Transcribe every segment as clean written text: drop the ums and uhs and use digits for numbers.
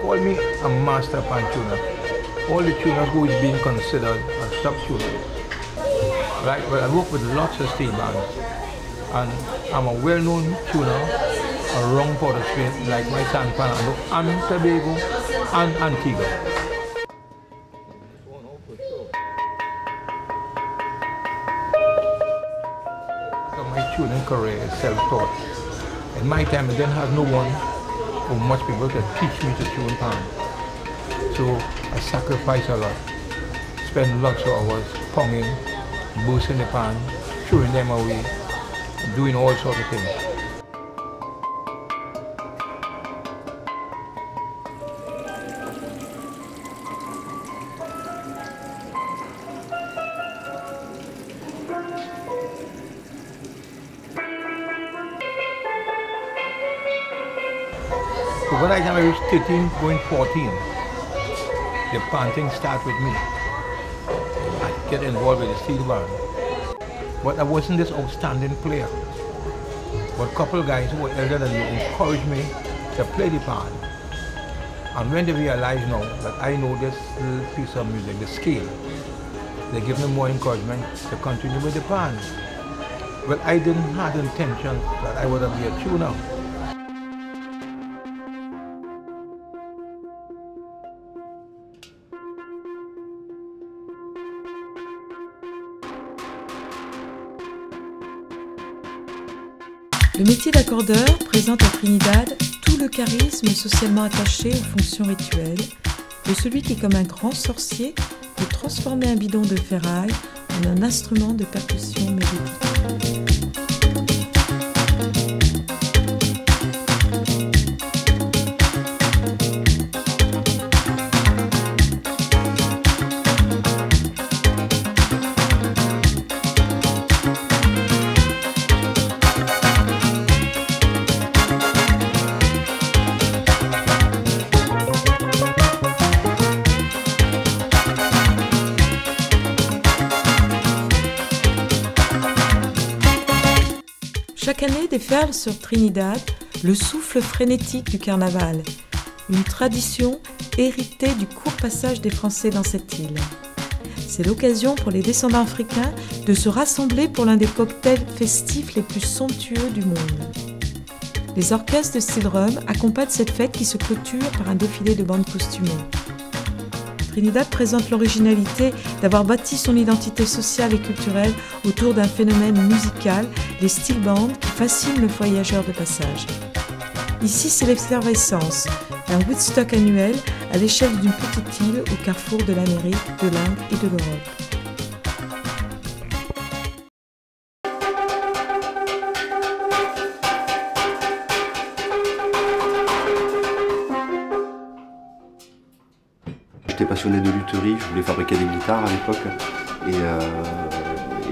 call me a master pan tuner. All the tuners who is being considered as top tuners. Right, well, I work with lots of steel bands, and I'm a well-known tuner around Port of Spain, like my San Fernando and Tobago and Antigua. So my tuning career is self-taught. In my time, I didn't have no one or much people to teach me to tune pan. So I sacrificed a lot. Spend lots of hours ponging, boosting the pan, throwing them away, doing all sorts of things. So by the time I reached 13, going 14, the panting started with me. I get involved with the steel band. But I wasn't this outstanding player. But a couple of guys who were elder than me encouraged me to play the pan. And when they realized now that I know this little piece of music, the scale, they give me more encouragement to continue with the pan. Well, I didn't have the intention that I would be a tuner. Le métier d'accordeur présente à Trinidad tout le charisme socialement attaché aux fonctions rituelles de celui qui, comme un grand sorcier, peut transformer un bidon de ferraille en un instrument de percussion mélodique. Chaque année déferle sur Trinidad le souffle frénétique du carnaval, une tradition héritée du court passage des Français dans cette île. C'est l'occasion pour les descendants africains de se rassembler pour l'un des cocktails festifs les plus somptueux du monde. Les orchestres de steel drum accompagnent cette fête qui se clôture par un défilé de bandes costumées. Trinidad présente l'originalité d'avoir bâti son identité sociale et culturelle autour d'un phénomène musical, les steel bands, qui fascinent le voyageur de passage. Ici, c'est l'effervescence, un Woodstock annuel à l'échelle d'une petite île au carrefour de l'Amérique, de l'Inde et de l'Europe. J'étais passionné de lutherie, je voulais fabriquer des guitares à l'époque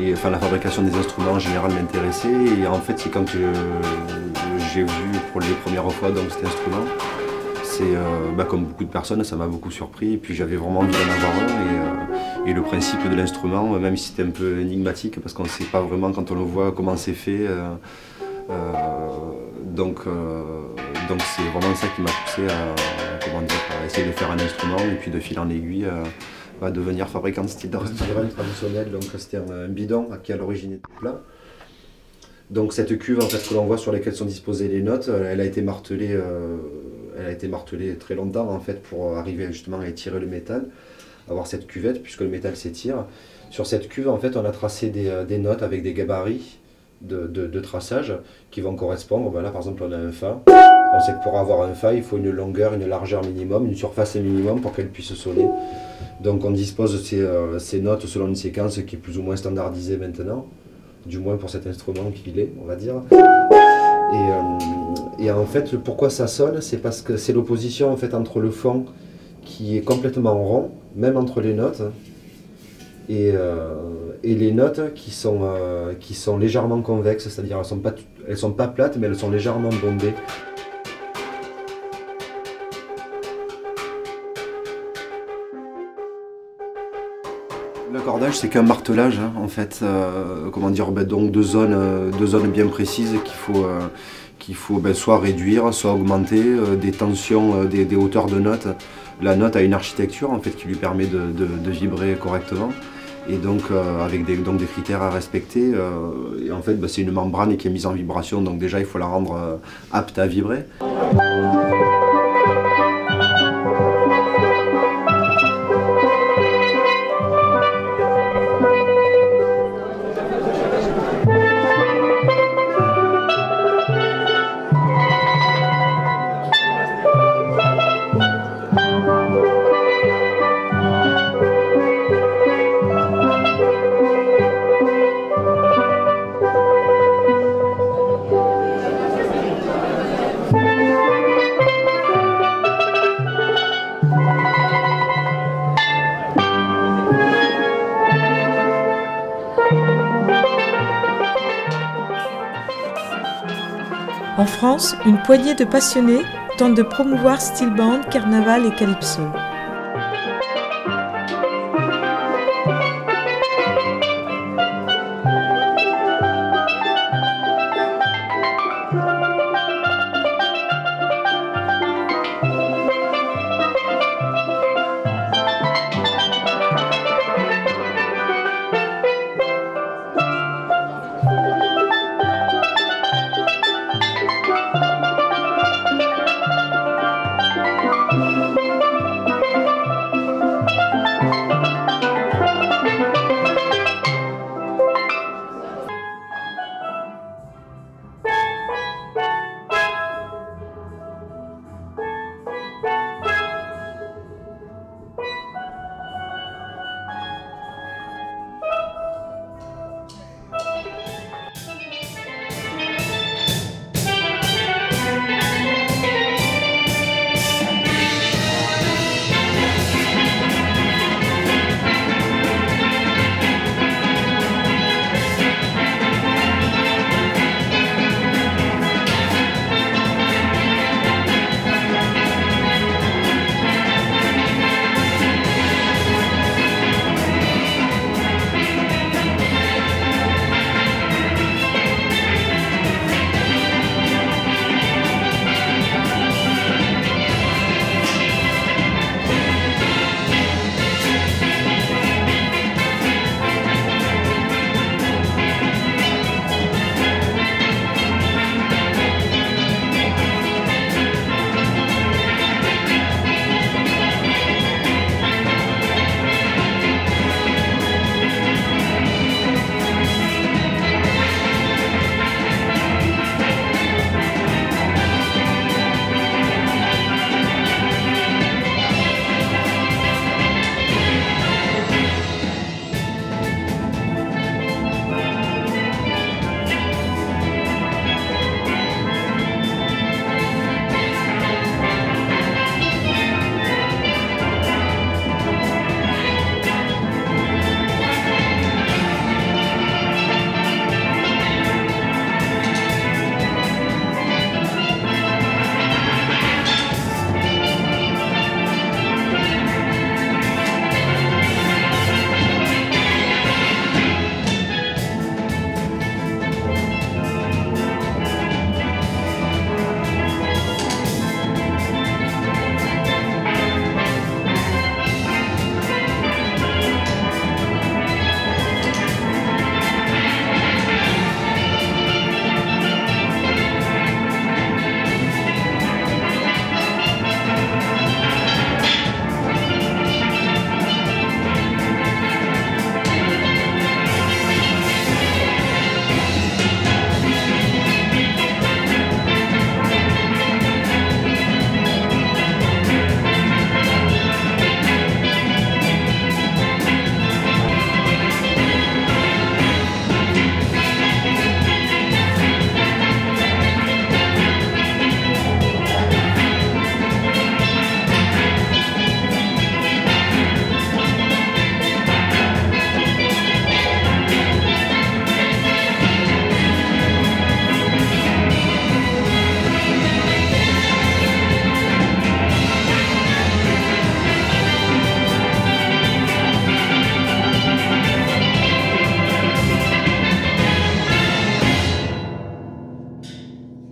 et enfin, la fabrication des instruments en général m'intéressait et en fait c'est quand j'ai vu pour les premières fois donc, cet instrument, c'est comme beaucoup de personnes ça m'a beaucoup surpris et puis j'avais vraiment envie d'en avoir un et le principe de l'instrument, même si c'était un peu énigmatique parce qu'on ne sait pas vraiment quand on le voit comment c'est fait. Donc c'est vraiment ça qui m'a poussé à essayer de faire un instrument et puis de fil en aiguille à devenir fabricant de steel drum traditionnel. Donc c'était un bidon qui à l'origine était plat. Donc cette cuve en fait que l'on voit sur laquelle sont disposées les notes, elle a été martelée très longtemps en fait pour arriver justement à étirer le métal, avoir cette cuvette puisque le métal s'étire. Sur cette cuve en fait on a tracé des notes avec des gabarits de traçage qui vont correspondre. Ben là par exemple on a un Fa. On sait que pour avoir un Fa il faut une longueur, une largeur minimum, une surface minimum pour qu'elle puisse sonner. Donc on dispose de ces notes selon une séquence qui est plus ou moins standardisée maintenant, du moins pour cet instrument qu'il est, on va dire. Et en fait pourquoi ça sonne, c'est parce que c'est l'opposition en fait entre le fond qui est complètement rond, même entre les notes, et les notes qui sont légèrement convexes, c'est-à-dire elles sont pas plates mais elles sont légèrement bombées. L'accordage c'est qu'un martelage hein, en fait, comment dire, donc deux zones bien précises qu'il faut soit réduire, soit augmenter des tensions, des hauteurs de notes. La note a une architecture en fait qui lui permet de vibrer correctement. Et donc avec des critères à respecter. Et en fait c'est une membrane qui est mise en vibration, donc déjà il faut la rendre apte à vibrer. En France, une poignée de passionnés tente de promouvoir steel band, carnaval et calypso.